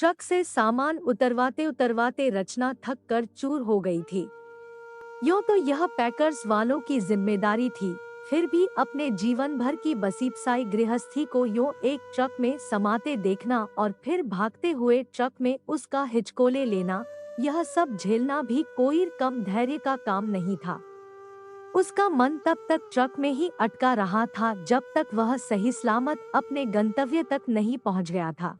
Truck से सामान उतरवाते उतरवाते रचना थक कर चूर हो गई थी। यूं तो यह पैकर्स वालों की जिम्मेदारी थी, फिर भी अपने जीवन भर की बसीपसाई गृहस्थी को यूं एक ट्रक में समाते देखना और फिर भागते हुए ट्रक में उसका हिचकोले लेना, यह सब झेलना भी कोई कम धैर्य का काम नहीं था। उसका मन तब तक ट्रक में ही अटका रहा था जब तक वह सही सलामत अपने गंतव्य तक नहीं पहुंच गया था।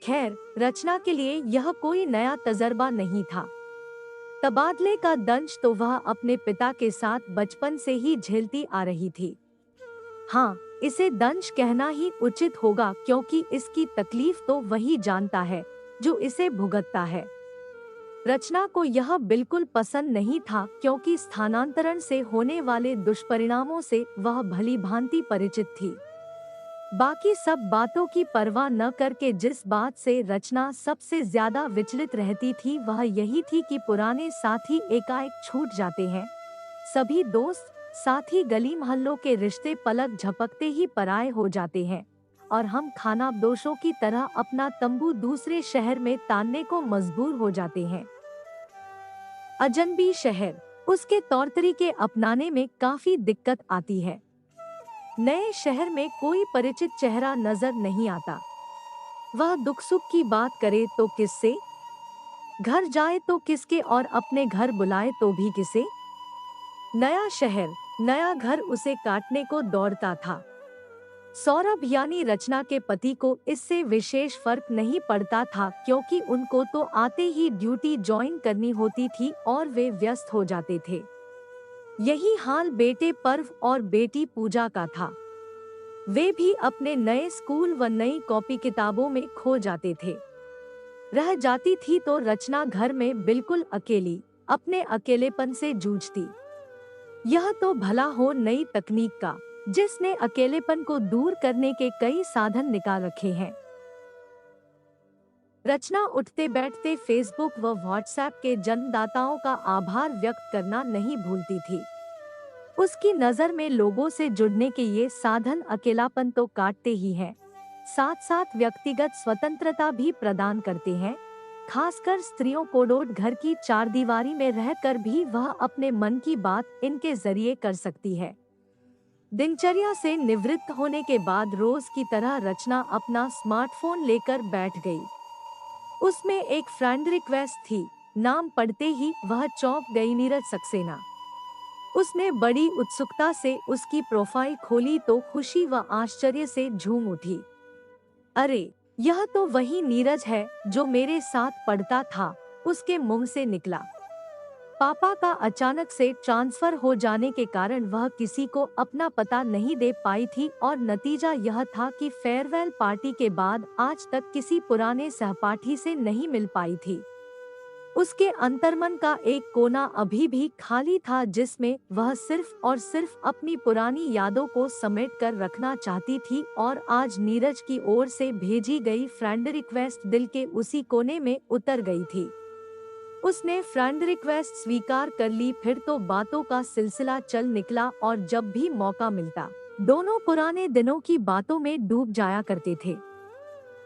खैर, रचना के लिए यह कोई नया तजर्बा नहीं था। तबादले का दंश तो वह अपने पिता के साथ बचपन से ही झेलती आ रही थी। हाँ, इसे दंश कहना ही उचित होगा क्योंकि इसकी तकलीफ तो वही जानता है जो इसे भुगतता है। रचना को यह बिल्कुल पसंद नहीं था क्योंकि स्थानांतरण से होने वाले दुष्परिणामों से वह भली भांति परिचित थी। बाकी सब बातों की परवाह न करके जिस बात से रचना सबसे ज्यादा विचलित रहती थी वह यही थी कि पुराने साथी एकाएक छूट जाते हैं। सभी दोस्त, साथी, गली मोहल्लों के रिश्ते पलक झपकते ही पराये हो जाते हैं और हम खानाबदोशों की तरह अपना तंबू दूसरे शहर में तानने को मजबूर हो जाते हैं। अजनबी शहर, उसके तौर तरीके अपनाने में काफी दिक्कत आती है। नए शहर में कोई परिचित चेहरा नजर नहीं आता। वह दुख सुख की बात करे तो किससे, घर जाए तो किसके और अपने घर बुलाए तो भी किसे। नया शहर, नया घर उसे काटने को दौड़ता था। सौरभ यानी रचना के पति को इससे विशेष फर्क नहीं पड़ता था क्योंकि उनको तो आते ही ड्यूटी ज्वाइन करनी होती थी और वे व्यस्त हो जाते थे। यही हाल बेटे पर्व और बेटी पूजा का था। वे भी अपने नए स्कूल व नई कॉपी किताबों में खो जाते थे। रह जाती थी तो रचना घर में बिल्कुल अकेली, अपने अकेलेपन से जूझती। यह तो भला हो नई तकनीक का, जिसने अकेलेपन को दूर करने के कई साधन निकाल रखे हैं। रचना उठते बैठते फेसबुक व व्हाट्सएप के जन्मदाताओं का आभार व्यक्त करना नहीं भूलती थी। उसकी नजर में लोगों से जुड़ने के ये साधन अकेलापन तो काटते ही हैं, साथ साथ व्यक्तिगत स्वतंत्रता भी प्रदान करते हैं। खासकर स्त्रियों को डोट घर की चारदीवारी में रहकर भी वह अपने मन की बात इनके जरिए कर सकती है। दिनचर्या से निवृत्त होने के बाद रोज की तरह रचना अपना स्मार्टफोन लेकर बैठ गई। उसमें एक फ्रेंड रिक्वेस्ट थी। नाम पढ़ते ही वह चौंक गई, नीरज सक्सेना। उसने बड़ी उत्सुकता से उसकी प्रोफाइल खोली तो खुशी व आश्चर्य से झूम उठी। अरे, यह तो वही नीरज है जो मेरे साथ पढ़ता था, उसके मुंह से निकला। पापा का अचानक से ट्रांसफर हो जाने के कारण वह किसी को अपना पता नहीं दे पाई थी और नतीजा यह था कि फेयरवेल पार्टी के बाद आज तक किसी पुराने सहपाठी से नहीं मिल पाई थी। उसके अंतर्मन का एक कोना अभी भी खाली था जिसमें वह सिर्फ और सिर्फ अपनी पुरानी यादों को समेट कर रखना चाहती थी और आज नीरज की ओर से भेजी गई फ्रेंड रिक्वेस्ट दिल के उसी कोने में उतर गई थी। उसने फ्रेंड रिक्वेस्ट स्वीकार कर ली। फिर तो बातों का सिलसिला चल निकला और जब भी मौका मिलता दोनों पुराने दिनों की बातों में डूब जाया करते थे।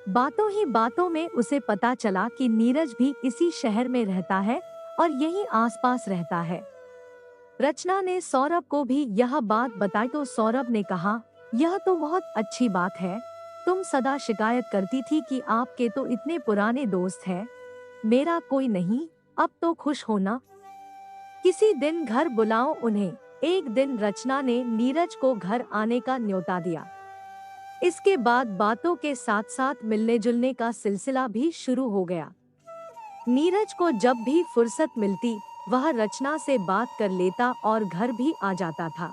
बातों ही बातों में उसे पता चला कि नीरज भी इसी शहर में रहता है और यहीं आसपास रहता है। रचना ने सौरभ को भी यह बात बताई तो सौरभ ने कहा, यह तो बहुत अच्छी बात है। तुम सदा शिकायत करती थी कि आपके तो इतने पुराने दोस्त हैं, मेरा कोई नहीं। अब तो खुश होना, किसी दिन घर बुलाओ उन्हें। एक दिन रचना ने नीरज को घर आने का न्योता दिया। इसके बाद बातों के साथ साथ मिलने जुलने का सिलसिला भी शुरू हो गया। नीरज को जब भी फुर्सत मिलती वह रचना से बात कर लेता और घर भी आ जाता था।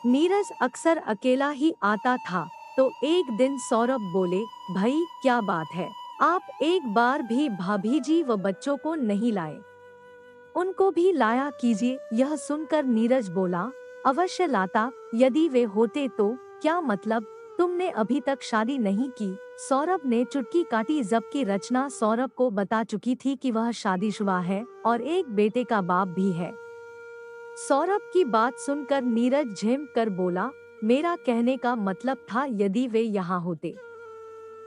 नीरज अक्सर अकेला ही आता था तो एक दिन सौरभ बोले, भाई क्या बात है, आप एक बार भी भाभी जी व बच्चों को नहीं लाए, उनको भी लाया कीजिए। यह सुनकर नीरज बोला, अवश्य लाता, यदि वे होते तो। क्या मतलब, तुमने अभी तक शादी नहीं की? सौरभ ने चुटकी काटी जबकि रचना सौरभ को बता चुकी थी कि वह शादीशुदा है और एक बेटे का बाप भी है। सौरभ की बात सुनकर नीरज झेम कर बोला, मेरा कहने का मतलब था यदि वे यहाँ होते।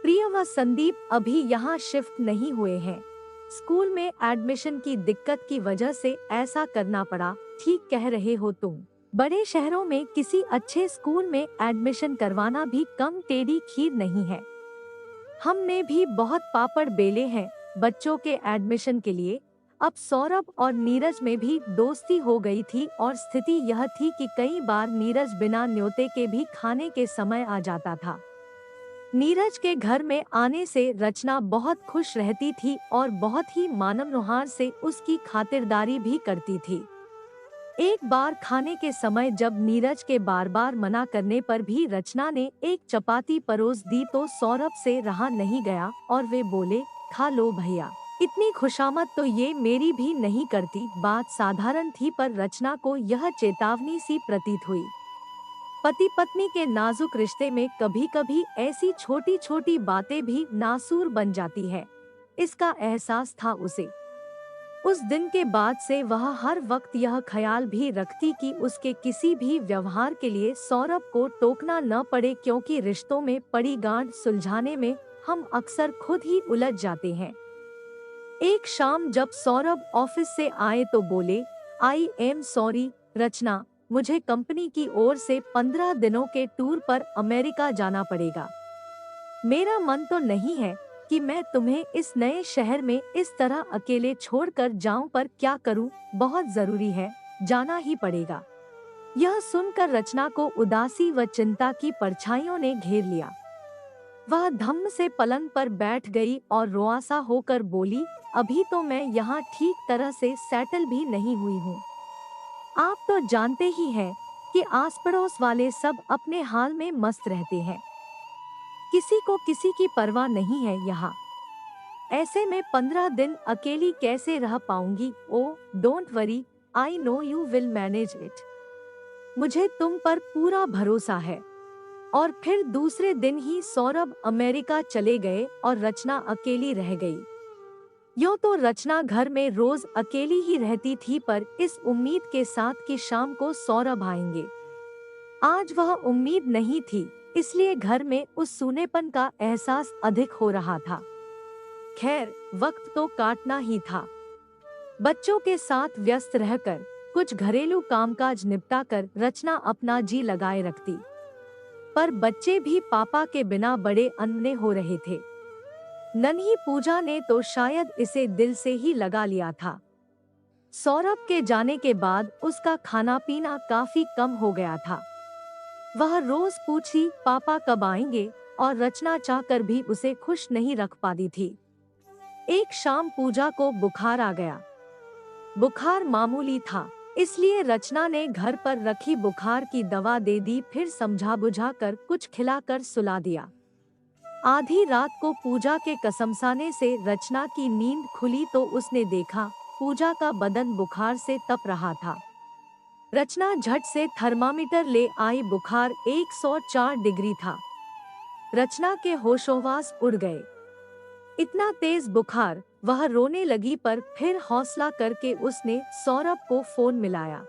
प्रिय व संदीप अभी यहाँ शिफ्ट नहीं हुए हैं। स्कूल में एडमिशन की दिक्कत की वजह से ऐसा करना पड़ा। ठीक कह रहे हो तुम। बड़े शहरों में किसी अच्छे स्कूल में एडमिशन करवाना भी कम टेढ़ी खीर नहीं है। हमने भी बहुत पापड़ बेले हैं बच्चों के एडमिशन के लिए। अब सौरभ और नीरज में भी दोस्ती हो गई थी और स्थिति यह थी कि कई बार नीरज बिना न्योते के भी खाने के समय आ जाता था। नीरज के घर में आने से रचना बहुत खुश रहती थी और बहुत ही मानवनुहार से उसकी खातिरदारी भी करती थी। एक बार खाने के समय जब नीरज के बार बार मना करने पर भी रचना ने एक चपाती परोस दी तो सौरभ से रहा नहीं गया और वे बोले, खा लो भैया, इतनी खुशामद तो ये मेरी भी नहीं करती। बात साधारण थी पर रचना को यह चेतावनी सी प्रतीत हुई। पति पत्नी के नाजुक रिश्ते में कभी कभी ऐसी छोटी छोटी बातें भी नासूर बन जाती है, इसका एहसास था उसे। उस दिन के बाद से वह हर वक्त यह ख्याल भी रखती कि उसके किसी भी व्यवहार के लिए सौरभ को टोकना न पड़े, क्योंकि रिश्तों में पड़ी गांठ सुलझाने में हम अक्सर खुद ही उलझ जाते हैं। एक शाम जब सौरभ ऑफिस से आए तो बोले, आई एम सॉरी रचना, मुझे कंपनी की ओर से 15 दिनों के टूर पर अमेरिका जाना पड़ेगा। मेरा मन तो नहीं है कि मैं तुम्हें इस नए शहर में इस तरह अकेले छोड़कर जाऊं, पर क्या करूं, बहुत जरूरी है, जाना ही पड़ेगा। यह सुनकर रचना को उदासी व चिंता की परछाइयों ने घेर लिया। वह धम्म से पलंग पर बैठ गई और रुआसा होकर बोली, अभी तो मैं यहाँ ठीक तरह से सेटल भी नहीं हुई हूँ। आप तो जानते ही हैं कि आस पड़ोस वाले सब अपने हाल में मस्त रहते हैं, किसी को किसी की परवाह नहीं है यहाँ। ऐसे में 15 दिन अकेली कैसे रह पाऊंगी। Oh don't worry, I know you will manage it. मुझे तुम पर पूरा भरोसा है। और फिर दूसरे दिन ही सौरभ अमेरिका चले गए और रचना अकेली रह गई। यूं तो रचना घर में रोज अकेली ही रहती थी, पर इस उम्मीद के साथ कि शाम को सौरभ आएंगे। आज वह उम्मीद नहीं थी, इसलिए घर में उस सूनेपन का एहसास अधिक हो रहा था। खैर, वक्त तो काटना ही था। बच्चों के साथ व्यस्त रहकर कुछ घरेलू कामकाज निपटाकर रचना अपना जी लगाए रखती, पर बच्चे भी पापा के बिना बड़े अनमने हो रहे थे। नन्ही पूजा ने तो शायद इसे दिल से ही लगा लिया था। सौरभ के जाने के बाद उसका खाना पीना काफी कम हो गया था। वह रोज पूछी पापा कब आएंगे, और रचना चाहकर भी उसे खुश नहीं रख पाती थी। एक शाम पूजा को बुखार आ गया। बुखार मामूली था, इसलिए रचना ने घर पर रखी बुखार की दवा दे दी, फिर समझा बुझा कर कुछ खिलाकर सुला दिया। आधी रात को पूजा के कसमसाने से रचना की नींद खुली तो उसने देखा पूजा का बदन बुखार से तप रहा था। रचना झट से थर्मामीटर ले आई, बुखार 104 डिग्री था। रचना के होशोहवास उड़ गए। इतना तेज बुखार, वह रोने लगी, पर फिर हौसला करके उसने सौरभ को फोन मिलाया।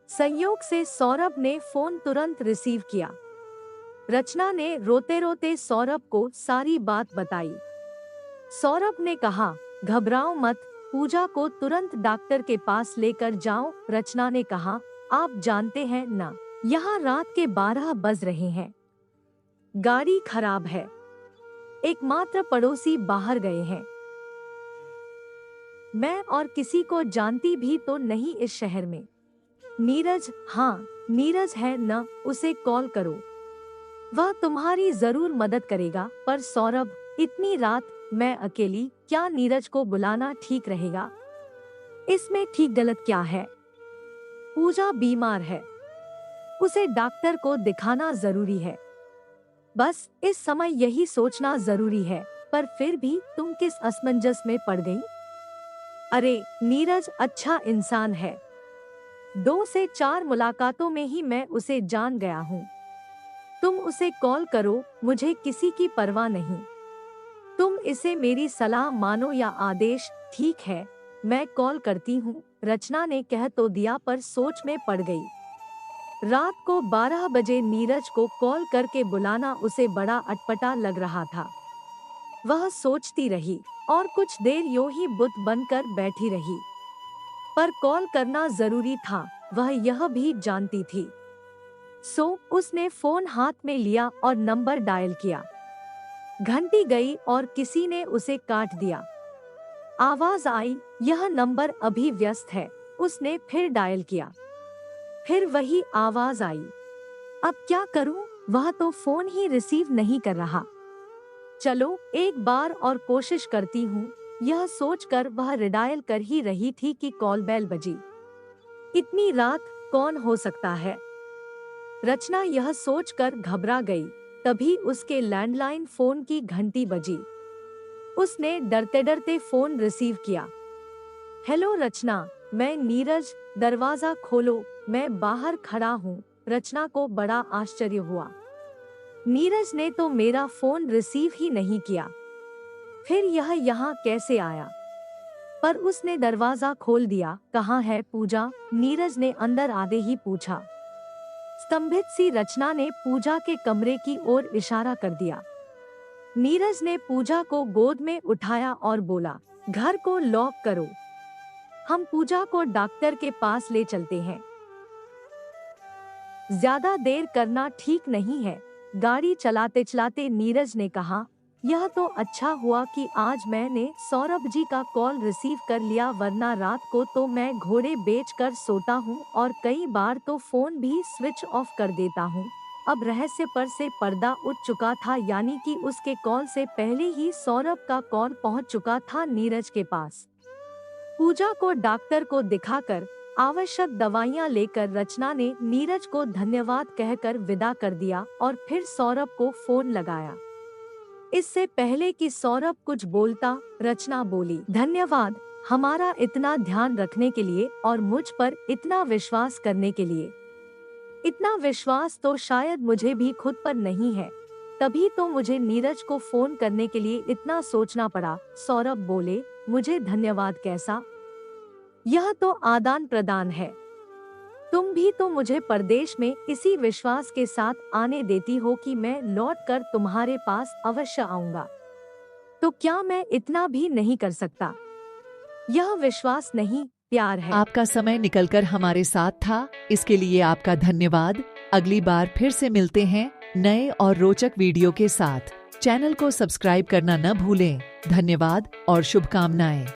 संयोग से सौरभ ने फोन तुरंत रिसीव किया। रचना ने रोते रोते सौरभ को सारी बात बताई। सौरभ ने कहा, घबराओ मत, पूजा को तुरंत डॉक्टर के पास लेकर जाओ। रचना ने कहा, आप जानते हैं ना, यहाँ रात के 12 बज रहे हैं, गाड़ी खराब है, एकमात्र पड़ोसी बाहर गए हैं, मैं और किसी को जानती भी तो नहीं इस शहर में। नीरज, हाँ नीरज है न, उसे कॉल करो, वह तुम्हारी जरूर मदद करेगा। पर सौरभ, इतनी रात मैं अकेली, क्या नीरज को बुलाना ठीक रहेगा? इसमें ठीक गलत क्या है? पूजा बीमार है, उसे डॉक्टर को दिखाना जरूरी है। बस इस समय यही सोचना जरूरी है। पर फिर भी तुम किस असमंजस में पड़ गई? अरे नीरज अच्छा इंसान है, 2 से 4 मुलाकातों में ही मैं उसे जान गया हूँ। तुम उसे कॉल करो, मुझे किसी की परवाह नहीं। तुम इसे मेरी सलाह मानो या आदेश। ठीक है, मैं कॉल करती हूँ, रचना ने कह तो दिया, पर सोच में पड़ गई। रात को 12 बजे नीरज को कॉल करके बुलाना उसे बड़ा अटपटा लग रहा था। वह सोचती रही और कुछ देर यूं ही बुत बनकर बैठी रही। पर कॉल करना जरूरी था, वह यह भी जानती थी। उसने फोन हाथ में लिया और नंबर डायल किया। घंटी गई और किसी ने उसे काट दिया। आवाज आई, यह नंबर अभी व्यस्त है। उसने फिर डायल किया। फिर वही आवाज आई। अब क्या करूं? वह तो फोन ही रिसीव नहीं कर रहा। चलो एक बार और कोशिश करती हूँ, यह सोचकर वह रिडायल कर ही रही थी कि कॉल बेल बजी। इतनी रात कौन हो सकता है? रचना यह सोचकर घबरा गई। तभी उसके लैंडलाइन फोन की घंटी बजी। उसने डरते डरते फोन रिसीव किया। हेलो रचना, मैं नीरज, दरवाजा खोलो, मैं बाहर खड़ा हूँ। रचना को बड़ा आश्चर्य हुआ। नीरज ने तो मेरा फोन रिसीव ही नहीं किया, फिर यह यहाँ कैसे आया? पर उसने दरवाजा खोल दिया। कहाँ है पूजा? नीरज ने अंदर आते ही पूछा। स्तंभित सी रचना ने पूजा के कमरे की ओर इशारा कर दिया। नीरज ने पूजा को गोद में उठाया और बोला, घर को लॉक करो, हम पूजा को डॉक्टर के पास ले चलते हैं। ज्यादा देर करना ठीक नहीं है, गाड़ी चलाते चलाते नीरज ने कहा। यह तो अच्छा हुआ कि आज मैंने सौरभ जी का कॉल रिसीव कर लिया, वरना रात को तो मैं घोड़े बेचकर सोता हूँ और कई बार तो फोन भी स्विच ऑफ कर देता हूँ। अब रहस्य पर से पर्दा उठ चुका था, यानी कि उसके कॉल से पहले ही सौरभ का कॉल पहुँच चुका था नीरज के पास। पूजा को डॉक्टर को दिखाकर आवश्यक दवाइयां लेकर रचना ने नीरज को धन्यवाद कहकर विदा कर दिया और फिर सौरभ को फोन लगाया। इससे पहले कि सौरभ कुछ बोलता, रचना बोली, धन्यवाद हमारा इतना ध्यान रखने के लिए और मुझ पर इतना विश्वास करने के लिए। इतना विश्वास तो शायद मुझे भी खुद पर नहीं है, तभी तो मुझे नीरज को फोन करने के लिए इतना सोचना पड़ा। सौरभ बोले, मुझे धन्यवाद कैसा? यह तो आदान प्रदान है। तुम भी तो मुझे परदेश में इसी विश्वास के साथ आने देती हो कि मैं लौटकर तुम्हारे पास अवश्य आऊंगा। तो क्या मैं इतना भी नहीं कर सकता? यह विश्वास नहीं, प्यार है। आपका समय निकलकर हमारे साथ था, इसके लिए आपका धन्यवाद। अगली बार फिर से मिलते हैं नए और रोचक वीडियो के साथ। चैनल को सब्सक्राइब करना न भूलें। धन्यवाद और शुभकामनाएं।